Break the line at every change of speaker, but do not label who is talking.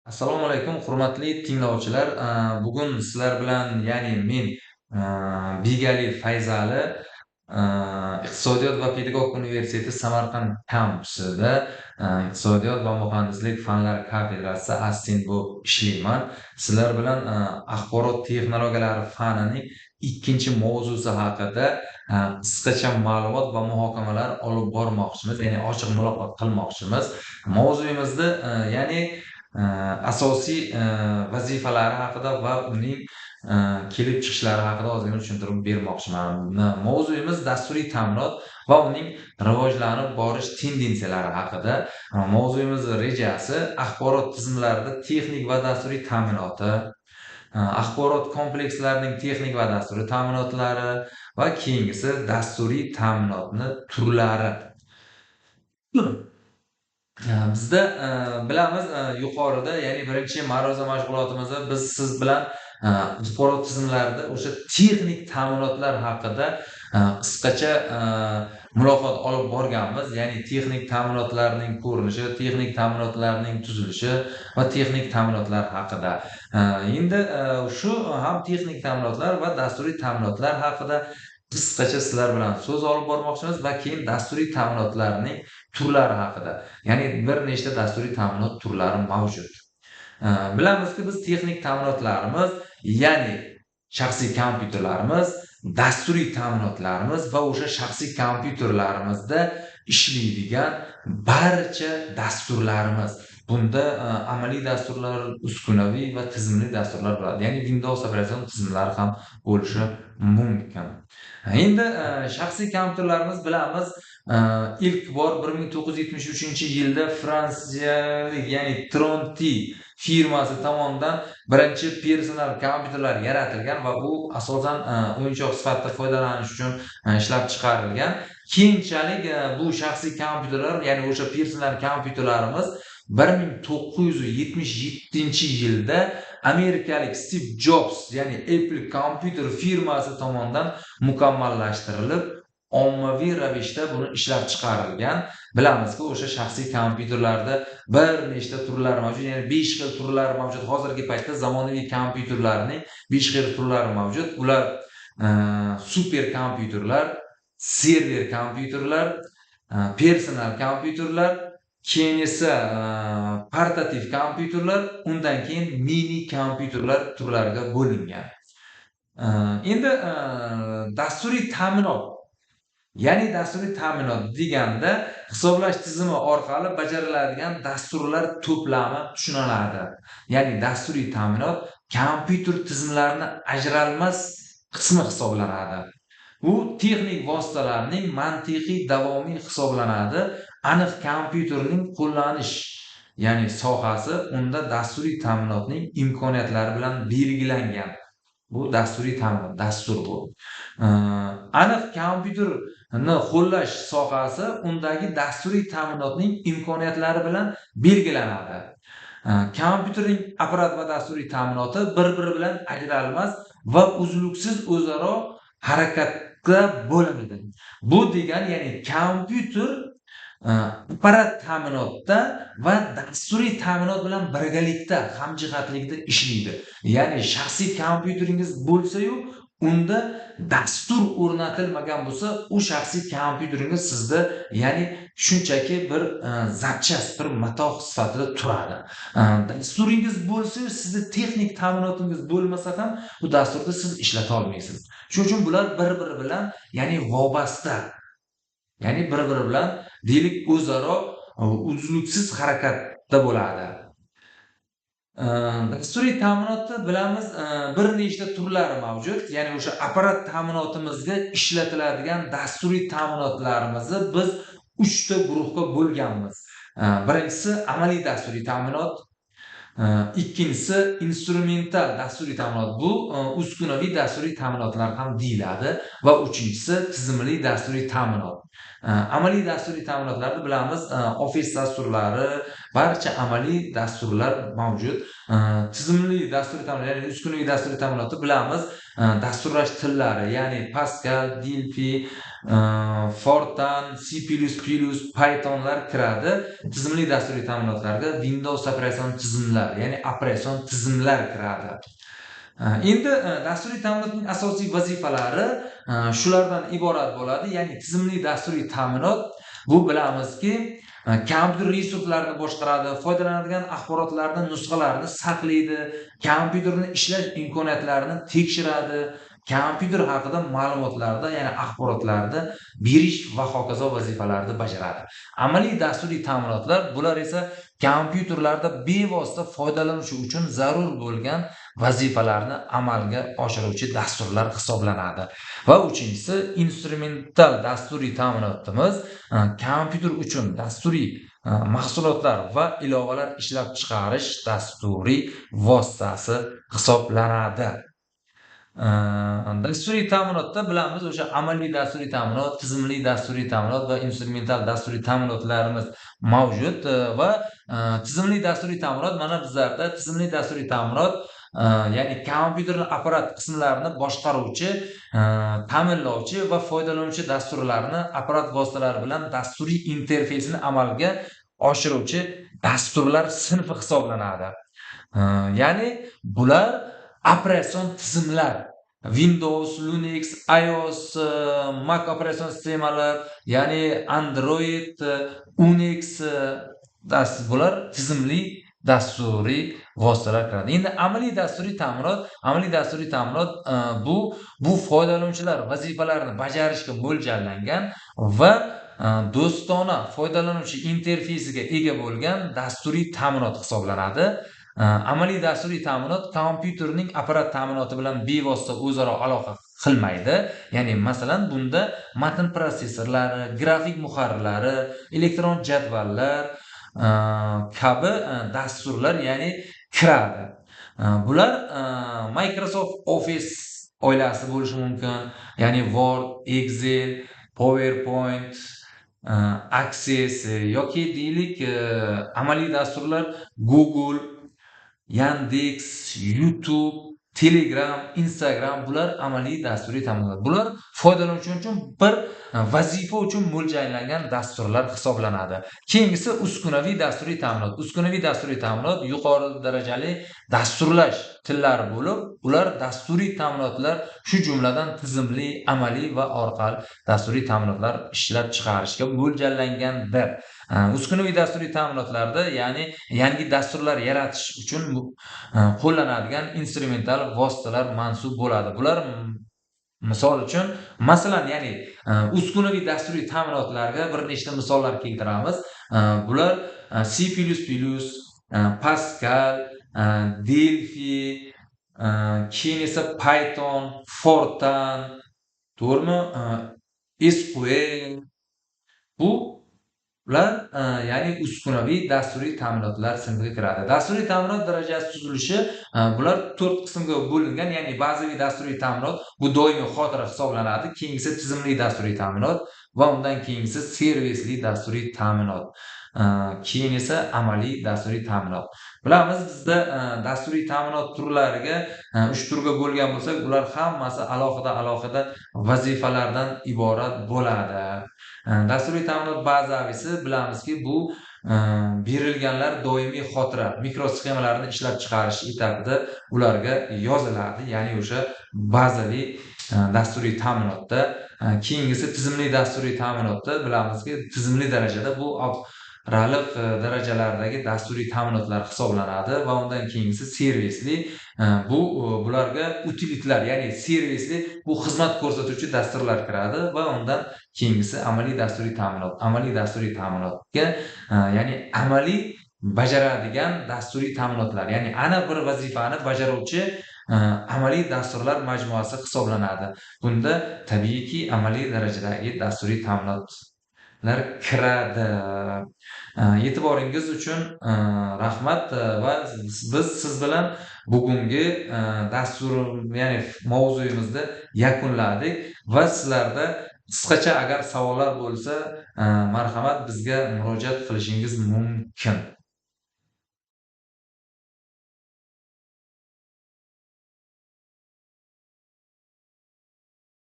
Assalomu alaykum, hurmatli tinglovchilar. Bugun sizlar bilan, ya'ni men, Bigali Fayzali, Iqtisodiyot va pedagogika universiteti Samarqand kampusida, Iqtisodiyot va muhandislik fanlari kafedrasida assistent bo'lib ishlayman. Sizlar bilan, axborot texnologiyalari fanining ikkinchi mavzusi haqida, qisqacha ma'lumot va muhokamalar olib bormoqchimiz, ya'ni ochiq muloqot qilmoqchimiz. Mavzuyimizda, ya'ni asosiy vazifalari haqida va uning kelib chiqishlari haqida ozgina tushuntirib bermoqchiman. Mavzuyimiz dasturiy ta'minot va uning rivojlanib borish tendensiyalari haqida. Mavzuyimiz rejasi axborot tizimlarida texnik va dasturiy ta'minoti, axborot komplekslarining texnik va dasturiy ta'minotlari va keyingisi dasturiy ta'minotni turlari. Bizda, bilamiz, yuqorida, ya'ni birinchi ma'ruza mashg'ulotimizda biz siz bilan, axborot tizimlarida o'sha texnik ta'minotlar haqida, qisqacha, muloqot olib borganmiz. Ya'ni texnik ta'minotlarning ko'rinishi, texnik ta'minotlarning tuzilishi va texnik ta'minotlar haqida. Endi, shu ham texnik ta'minotlar va dasturiy ta'minotlar haqida qisqacha sizlar bilan so'z olib bormoqchimiz va keyin dasturiy ta'minotlarning turlari haqida. Ya'ni bir nechta dasturiy ta'minot turlari mavjud. Bilamizki, biz texnik ta'minotlarimiz, ya'ni shaxsiy kompyuterlarimiz, dasturiy ta'minotlarimiz va o'sha shaxsiy kompyuterlarimizda ishlaydigan barcha dasturlarimiz. Bunda, amaliy dasturlar, uskunaviy va tizimli dasturlar bo'ladi. Ya'ni Windows operatsion tizimlari ham bo'lishi mumkin. Endi, shaxsiy kompyuterlarimiz bilamiz, ilk bor 1973-yilda Fransiyalik, ya'ni Tronti firmasi tomonidan birinchi personal kompyuterlar yaratilgan va u asosan, o'yinchoq sifatida foydalanish uchun, ishlab chiqarilgan. Keyinchalik, bu shaxsiy kompyuterlar, ya'ni o'sha personal kompyuterlarimiz 1977-yilda amerikalik Steve Jobs, ya'ni Apple kompyuter firmasi tomonidan mukammallashtirilib, ommaviy ravishda buni ishlab chiqarilgan. Bilamizki, o'sha shaxsiy kompyuterlarda bir nechta turlar mavjud, ya'ni 5 xil turlar mavjud. Hozirgi paytda zamonaviy kompyuterlarning 5 xil turlari mavjud. Ular, super kompyuterlar, server kompyuterlar, personal kompyuterlar, keyin esa, portativ kompyuterlar, undan keyin mini kompyuterlar turlariga bo'lingan. Endi, dasturiy ta'minot, ya'ni dasturiy ta'minot deganda hisoblash tizimi orqali bajariladigan dasturlar to'plami tushuniladi. Ya'ni dasturiy ta'minot kompyuter tizimlarining ajralmas qismi hisoblanadi. Bu texnik vositalarning mantiqiy davomiy hisoblanadi. Aniq kompyuterning qo'llanish, ya'ni sohasi unda dasturiy ta'minotning imkoniyatlari bilan belgilangan. Bu dasturiy ta'minot, dastur bu. Aniq kompyuterni qo'llash sohasi undagi dasturiy ta'minotning imkoniyatlari bilan belgilanadi. Kompyuterning apparat va dasturiy ta'minoti bir-biri bilan ajralmas va uzluksiz o'zaro harakatda bo'ladi. Bu degani, ya'ni kompyuter, apparat ta'minotda va dasturiy ta'minot bilan birgalikda, hamjihatlikda ishlaydi. Ya'ni shaxsiy kompyuteringiz bo'lsa-yu, unda dastur o'rnatilmagan bo'lsa, u shaxsiy kompyuteringiz sizda, ya'ni shunchaki bir, zapchast, bir matoh sifatida turadi. Dasturingiz bo'lsa-yu, sizda texnik ta'minotingiz bo'lmasa ham, bu dasturda siz ishlata olmaysiz. Shuning uchun bular bir-biri bilan, ya'ni vobasta. Ya'ni bir-biri bilan deylik o'zaro, uzluksiz harakatda bo'ladi. Dasturiy ta'minotda bilamiz, bir nechta turlari mavjud. Ya'ni o'sha apparat ta'minotimizga ishlatiladigan dasturiy ta'minotlarimizni biz 3 ta guruhga bo'lganmiz. Birinchisi amaliy dasturiy ta'minot, ikkinchisi instrumental dasturiy ta'minot. Bu, uskunaviy dasturiy ta'minotlar ham deyiladi va uchinchisi tizimli dasturiy ta'minot. Amaliy dasturiy ta'minotlarda bilamiz, Office dasturlari, barcha amaliy dasturlar mavjud. Tizimli dasturiy ta'minot, ya'ni uskunaviy dasturiy ta'minotni bilamiz. Dasturlash tillari, ya'ni Pascal, Delphi, Fortran, C++, Pythonlar kiradi. Tizimli dasturiy ta'minotlarga Windows operatsion tizimlar, ya'ni operatsion tizimlar kiradi. Endi dasturiy ta'minotning asosiy vazifalari shulardan iborat bo'ladi. Ya'ni tizimli dasturiy ta'minot bu bilamizki, kompyuter resurslarini boshqaradi, foydalanadigan axborotlarning nusxalarini saqlaydi, kompyuterni ishlash imkoniyatlarini tekshiradi, kompyuter haqida ma'lumotlarni, ya'ni axborotlarni berish va hokazo vazifalarni bajaradi. Amaliy dasturiy ta'minotlar bular esa kompyuterlarda bevosita foydalanuvchi uchun zarur bo'lgan vazifalarni amalga oshiruvchi dasturlar hisoblanadi. Va uchinchisi, instrumental dasturiy ta'minotimiz kompyuter uchun dasturiy mahsulotlar va ilovalar ishlab chiqarish dasturiy vositasi hisoblanadi. Dasturiy ta'minotda bilamiz, o'sha amaliy dasturiy ta'minot, tizimli dasturiy ta'minot va instrumental dasturiy ta'minotlarimiz mavjud. Va tizimli dasturiy ta'minot, mana bizlarda tizimli dasturiy ta'minot ya'ni kompyuterning apparat qismlarini boshqaruvchi, ta'minlovchi va foydalanuvchi dasturlarni apparat vositalari bilan dasturiy interfeysini amalga oshiruvchi dasturlar sinfi hisoblanadi. Ya'ni bular operatsion tizimlar, Windows, Linux, iOS, Mac operatsion sistemalar, ya'ni Android, Unix bular tizimli dasturiy vositalar kiradi. Endi amaliy dasturiy ta'minot bu foydalanuvchilar vazifalarini bajarishga mo'ljallangan va do'stona foydalanuvchi interfeysiga ega bo'lgan dasturiy ta'minot hisoblanadi. Amaliy dasturiy ta'minot kompyuterning apparat ta'minoti bilan bevosita o'zaro aloqa qilmaydi. Ya'ni masalan bunda matn prosessorlari, grafik muharrirlari, elektron jadvallar kabi dasturlar ya'ni kiradi. Bular Microsoft Office oilasi bo'lishi mumkin. Ya'ni Word, Excel, PowerPoint, Access yoki deylik amaliy dasturlar Google, Yandex, YouTube, Telegram, Instagram bular amaliy dasturiy ta'minot. Bular foydalanuvchi uchun bir vazifa uchun mo'ljallangan dasturlar hisoblanadi. Keyingisi uskunaviy dasturiy ta'minot. Uskunaviy dasturiy ta'minot yuqori darajali dasturlash tillari bo'lib, ular dasturiy ta'minotlar, shu jumladan tizimli, amaliy va orqali dasturiy ta'minotlar ishlab chiqarishga mo'ljallangandir. Uskunaviy dasturiy ta'minotlarda, ya'ni yangi dasturlar yaratish uchun qo'llanadigan instrumental vositalar mansub bo'ladi. Bular misol uchun, masalan, ya'ni uskunaviy dasturiy ta'minotlarga bir nechta misollar keltiramiz. Bular C++, Pascal, Delphi, keyin esa Python, Fortran, to'g'rimi? SQL. Bular ya'ni uskunaviy dasturiy ta'minotlar sinfiga kiradi. Dasturiy ta'minot darajasi tuzilishi bular 4 qismga bo'lingan, ya'ni bazaviy dasturiy ta'minot bu doimiy xotira hisoblanadi. Keyingisi tizimli dasturiy ta'minot va undan keyingisi servisli dasturiy ta'minot. Keyin esa amaliy dasturiy ta'minot. Bilamiz, bizda dasturiy ta'minot turlariga 3 turga bo'lgan bo'lsak, ular hammasi alohida vazifalardan iborat bo'ladi. Dasturiy ta'minot bazavisi bilamizki, bu berilganlar doimiy xotira mikrosxemalarni ishlab chiqarish etapida ularga yoziladi, ya'ni o'sha bazaviy dasturiy ta'minotda. Keyingisi tizimli dasturiy ta'minotda bilamizki, tizimli darajada bu raliq darajalardagi dasturiy ta'minotlar hisoblanadi va undan keyingisi servisli. Bularga utilitlar, ya'ni servisli bu xizmat ko'rsatuvchi dasturlar kiradi va undan keyingisi amaliy dasturiy ta'minot. Amaliy dasturiy ta'minotga ya'ni amaliy bajaradigan dasturiy ta'minotlar, ya'ni ana bir vazifani bajaruvchi amaliy dasturlar majmuasi hisoblanadi. Bunda tabiiyki amaliy darajadagi dasturiy ta'minotlar kiradi. E'tiboringiz uchun rahmat va biz siz bilan bugungi ya'ni mavzuyimizni yakunladik va sizlarda qisqacha agar savollar bo'lsa, marhamat bizga murojaat qilishingiz mumkin.